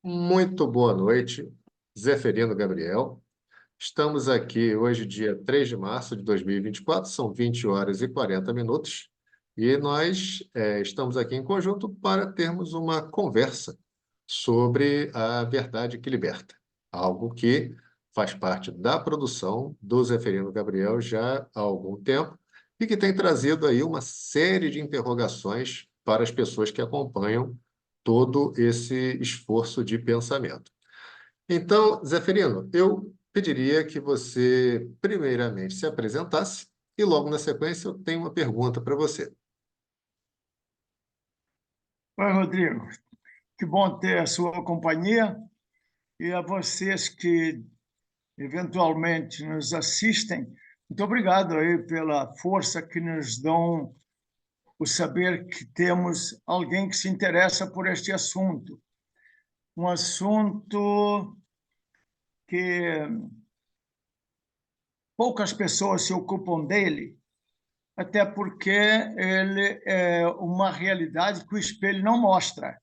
Muito boa noite, Zeferino Gabriel. Estamos aqui hoje, dia 3 de março de 2024, são 20 horas e 40 minutos, e nós estamos aqui em conjunto para termos uma conversa sobre a verdade que liberta, algo que faz parte da produção do Zeferino Gabriel já há algum tempo e que tem trazido aí uma série de interrogações para as pessoas que acompanham todo esse esforço de pensamento. Então, Zeferino, eu pediria que você primeiramente se apresentasse e logo na sequência eu tenho uma pergunta para você. Oi, Rodrigo. Que bom ter a sua companhia e a vocês que eventualmente nos assistem. Muito obrigado aí pela força que nos dão o saber que temos alguém que se interessa por este assunto. Um assunto que poucas pessoas se ocupam dele, até porque ele é uma realidade que o espelho não mostra.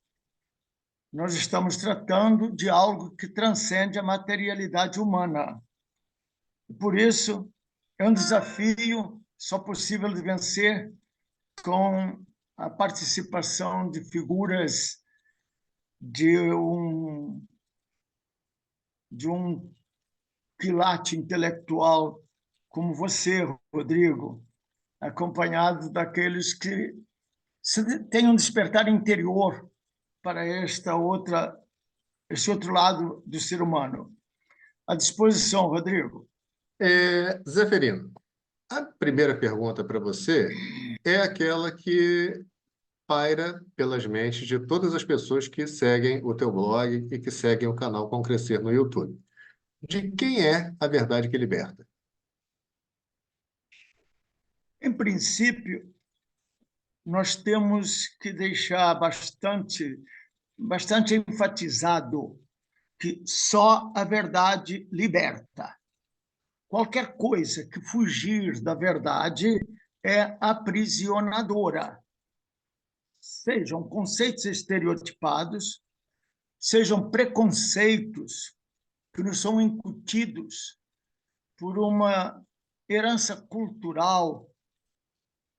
Nós estamos tratando de algo que transcende a materialidade humana. Por isso, é um desafio só possível de vencer com a participação de figuras de um quilate intelectual como você, Rodrigo, acompanhado daqueles que têm um despertar interior para esse outro lado do ser humano. À disposição, Rodrigo. Zeferino, a primeira pergunta para você é aquela que paira pelas mentes de todas as pessoas que seguem o teu blog e que seguem o canal Com Crescer no YouTube. De quem é a verdade que liberta? Em princípio, nós temos que deixar bastante enfatizado que só a verdade liberta. Qualquer coisa que fugir da verdade é aprisionadora. Sejam conceitos estereotipados, sejam preconceitos que nos são incutidos por uma herança cultural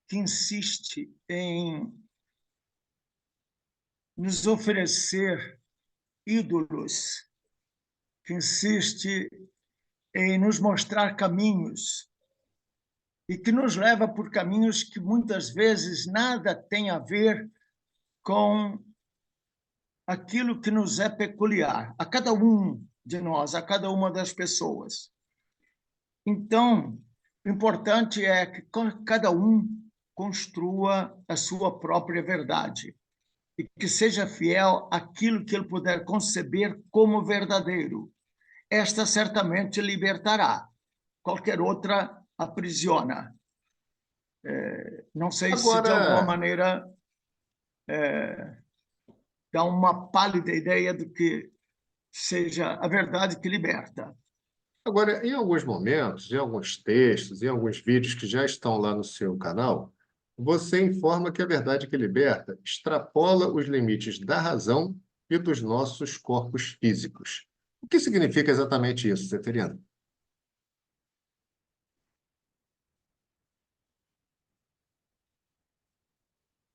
que insiste em nos oferecer ídolos, que insiste em nos mostrar caminhos e que nos leva por caminhos que muitas vezes nada tem a ver com aquilo que nos é peculiar, a cada um de nós, a cada uma das pessoas. Então, o importante é que cada um construa a sua própria verdade e que seja fiel àquilo que ele puder conceber como verdadeiro. Esta certamente libertará, qualquer outra aprisiona. Não sei se de alguma Agora, maneira dá uma pálida ideia do que seja a verdade que liberta. Agora, em alguns momentos, em alguns textos, em alguns vídeos que já estão lá no seu canal, você informa que a verdade que liberta extrapola os limites da razão e dos nossos corpos físicos. O que significa exatamente isso, Zeferino?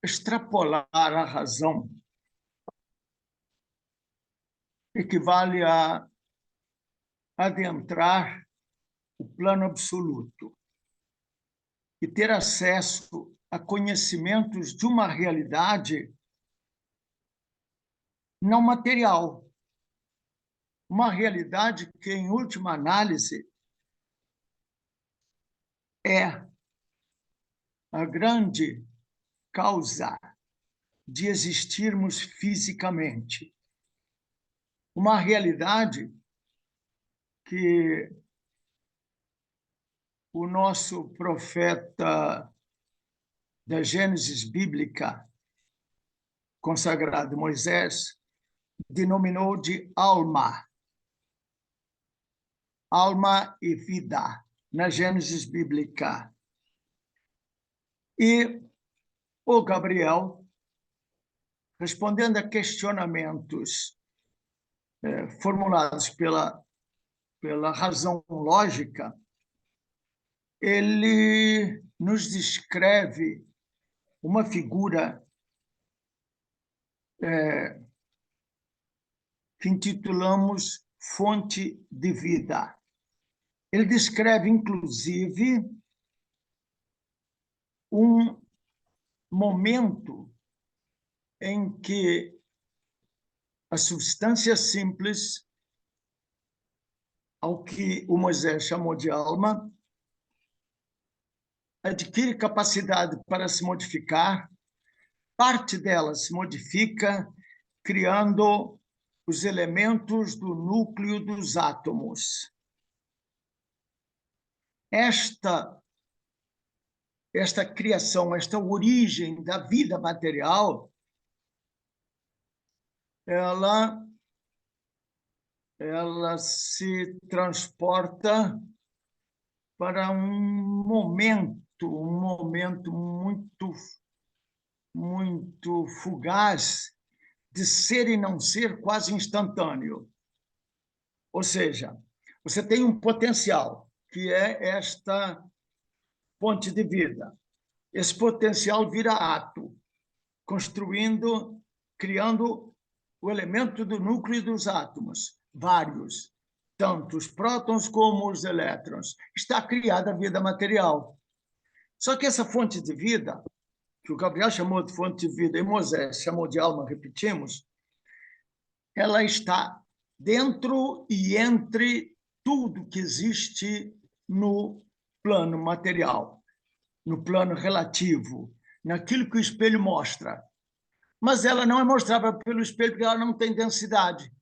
Extrapolar a razão equivale a adentrar o plano absoluto e ter acesso a conhecimentos de uma realidade não material, uma realidade que, em última análise, é a grande causa de existirmos fisicamente. Uma realidade que o nosso profeta da Gênesis bíblica, consagrado Moisés, denominou de alma. Alma e vida, na Gênesis bíblica. E o Gabriel, respondendo a questionamentos formulados pela razão lógica, ele nos descreve uma figura que intitulamos fonte de vida. Ele descreve, inclusive, um momento em que a substância simples, ao que o Moisés chamou de alma, adquire capacidade para se modificar, parte dela se modifica, criando os elementos do núcleo dos átomos. Esta criação, esta origem da vida material, ela se transporta para um momento muito fugaz de ser e não ser, quase instantâneo. Ou seja, você tem um potencial, que é esta fonte de vida. Esse potencial vira ato, construindo, criando o elemento do núcleo dos átomos, vários, tanto os prótons como os elétrons. Está criada a vida material. Só que essa fonte de vida, que o Gabriel chamou de fonte de vida e Moisés chamou de alma, repetimos, ela está dentro e entre tudo que existe no plano material, no plano relativo, naquilo que o espelho mostra. Mas ela não é mostrável pelo espelho porque ela não tem densidade.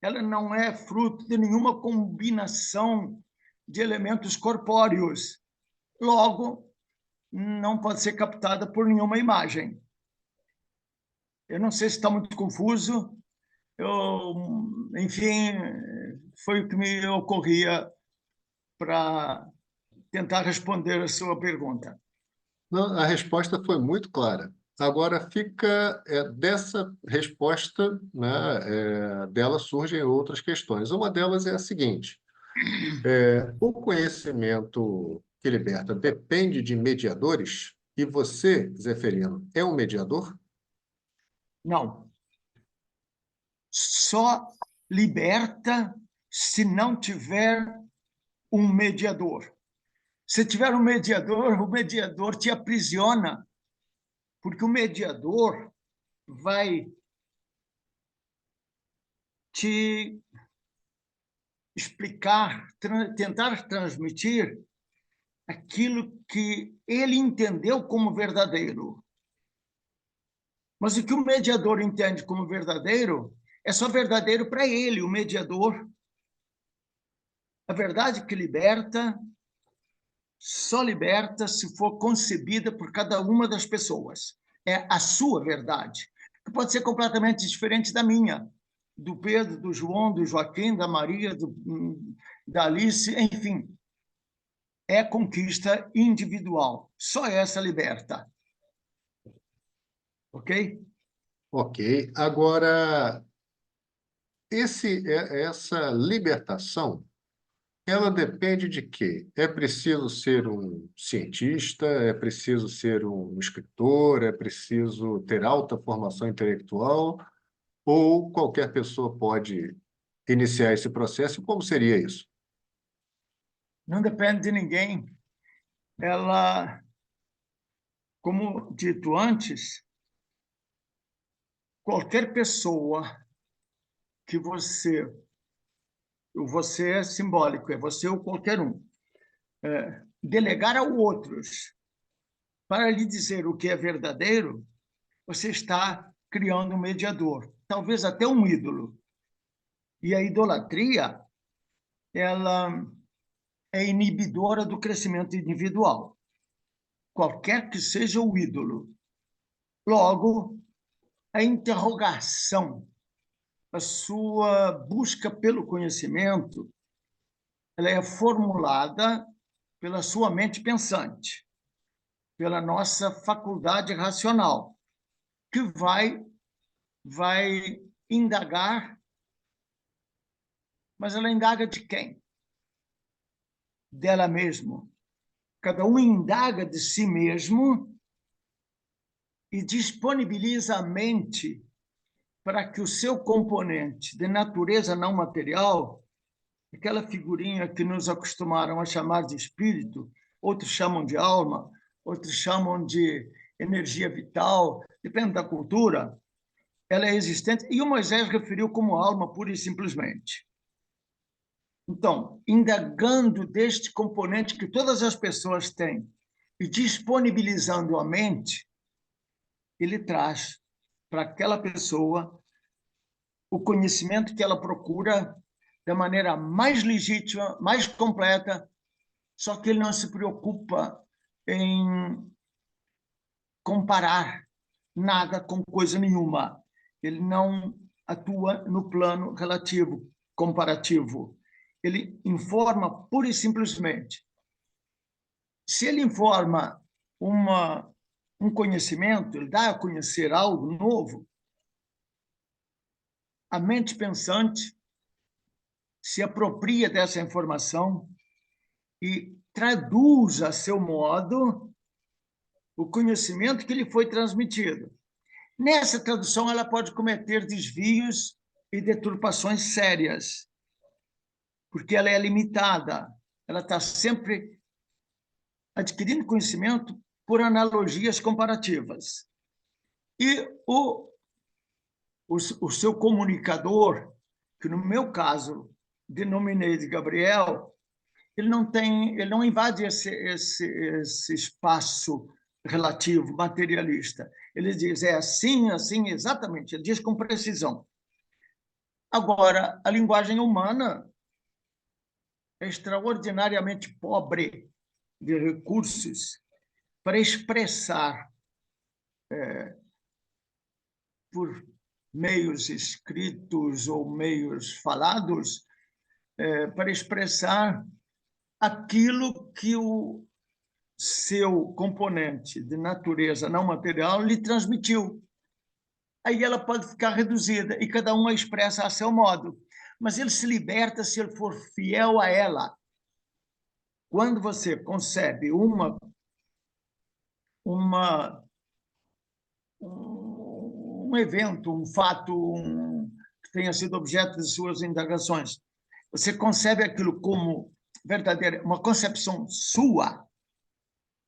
Ela não é fruto de nenhuma combinação de elementos corpóreos. Logo, não pode ser captada por nenhuma imagem. Eu não sei se está muito confuso. Enfim, foi o que me ocorria para tentar responder a sua pergunta. Não, a resposta foi muito clara. Agora fica dessa resposta, né, dela surgem outras questões. Uma delas é a seguinte: o conhecimento que liberta depende de mediadores? E você, Zeferino, é um mediador? Não. Só liberta se não tiver um mediador. Se tiver um mediador, o mediador te aprisiona, porque o mediador vai te explicar, tentar transmitir aquilo que ele entendeu como verdadeiro. Mas o que o mediador entende como verdadeiro é só verdadeiro para ele, o mediador. A verdade que liberta só liberta se for concebida por cada uma das pessoas. É a sua verdade, que pode ser completamente diferente da minha, do Pedro, do João, do Joaquim, da Maria, da Alice, enfim. É conquista individual. Só essa liberta. Ok? Ok. Agora, essa libertação, ela depende de quê? É preciso ser um cientista, é preciso ser um escritor, é preciso ter alta formação intelectual, ou qualquer pessoa pode iniciar esse processo? E como seria isso? Não depende de ninguém. Ela, como dito antes, qualquer pessoa que você é simbólico, é você ou qualquer um, delegar a outros para lhe dizer o que é verdadeiro, você está criando um mediador, talvez até um ídolo. E a idolatria, ela é inibidora do crescimento individual, qualquer que seja o ídolo. Logo, a interrogação, a sua busca pelo conhecimento, ela é formulada pela sua mente pensante, pela nossa faculdade racional, que vai indagar Mas ela indaga de quem? Dela mesma. Cada um indaga de si mesmo e disponibiliza a mente para que o seu componente de natureza não material, aquela figurinha que nos acostumaram a chamar de espírito, outros chamam de alma, outros chamam de energia vital, depende da cultura, ela é existente, e o Moisés referiu como alma pura e simplesmente. Então, indagando deste componente que todas as pessoas têm e disponibilizando a mente, ele traz para aquela pessoa o conhecimento que ela procura da maneira mais legítima, mais completa, só que ele não se preocupa em comparar nada com coisa nenhuma. Ele não atua no plano relativo, comparativo. Ele informa pura e simplesmente. Se ele informa um conhecimento, ele dá a conhecer algo novo, a mente pensante se apropria dessa informação e traduz a seu modo o conhecimento que lhe foi transmitido. Nessa tradução, ela pode cometer desvios e deturpações sérias, porque ela é limitada, ela está sempre adquirindo conhecimento por analogias comparativas. E o seu comunicador, que no meu caso denominei de Gabriel, ele não invade esse espaço relativo, materialista. Ele diz, é assim, assim, exatamente. Ele diz com precisão. Agora, a linguagem humana é extraordinariamente pobre de recursos para expressar, por meios escritos ou meios falados, para expressar aquilo que o seu componente de natureza não material lhe transmitiu. Aí ela pode ficar reduzida e cada um a expressa a seu modo. Mas ele se liberta se ele for fiel a ela. Quando você concebe um evento, um fato, que tenha sido objeto de suas indagações, você concebe aquilo como verdadeira, uma concepção sua,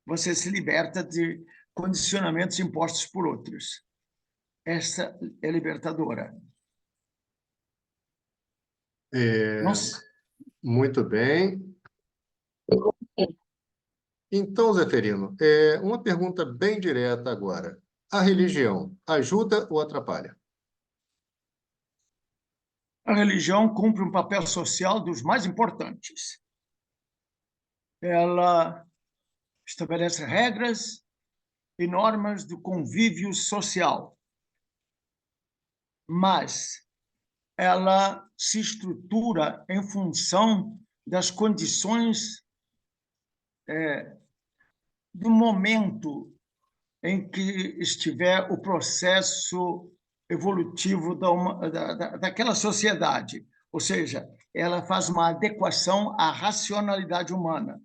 você se liberta de condicionamentos impostos por outros. Essa é libertadora. Nossa. Muito bem. Então, Zeferino, uma pergunta bem direta agora. A religião ajuda ou atrapalha? A religião cumpre um papel social dos mais importantes. Ela estabelece regras e normas do convívio social, mas ela se estrutura em função das condições do momento em que estiver o processo evolutivo daquela sociedade. Ou seja, ela faz uma adequação à racionalidade humana.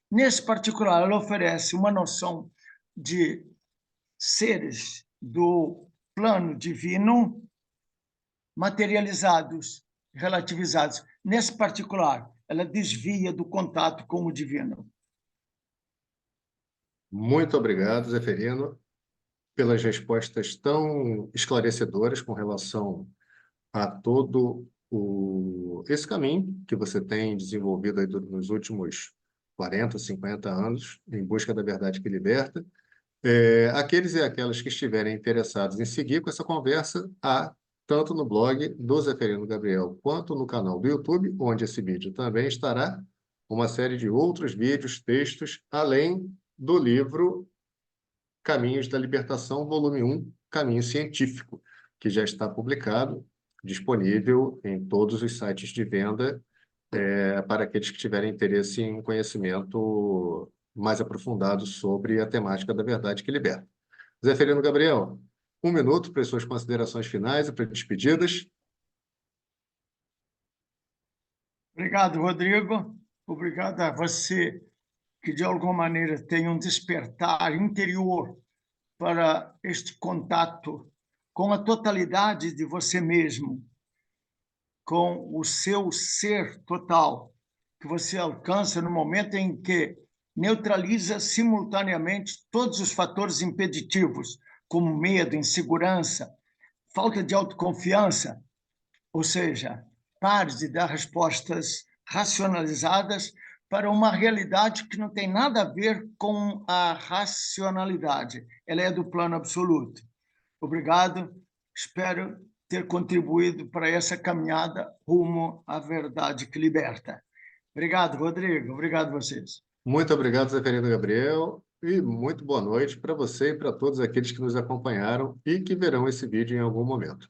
Nesse particular, ela oferece uma noção de seres do plano divino materializados, relativizados. Nesse particular, ela desvia do contato com o divino. Muito obrigado, Zeferino, pelas respostas tão esclarecedoras com relação a todo esse caminho que você tem desenvolvido aí nos últimos 40, 50 anos, em busca da verdade que liberta. Aqueles e aquelas que estiverem interessados em seguir com essa conversa, há, tanto no blog do Zeferino Gabriel, quanto no canal do YouTube, onde esse vídeo também estará, uma série de outros vídeos, textos, além do livro Caminhos da Libertação, volume 1, Caminho Científico, que já está publicado, disponível em todos os sites de venda, para aqueles que tiverem interesse em conhecimento mais aprofundado sobre a temática da verdade que liberta. Zeferino Gabriel, 1 minuto para as suas considerações finais e para despedidas. Obrigado, Rodrigo. Obrigado a você que, de alguma maneira, tem um despertar interior para este contato com a totalidade de você mesmo, com o seu ser total, que você alcança no momento em que neutraliza simultaneamente todos os fatores impeditivos, como medo, insegurança, falta de autoconfiança, ou seja, pare de dar respostas racionalizadas para uma realidade que não tem nada a ver com a racionalidade. Ela é do plano absoluto. Obrigado. Espero ter contribuído para essa caminhada rumo à verdade que liberta. Obrigado, Rodrigo. Obrigado a vocês. Muito obrigado, Zeferino Gabriel, e muito boa noite para você e para todos aqueles que nos acompanharam e que verão esse vídeo em algum momento.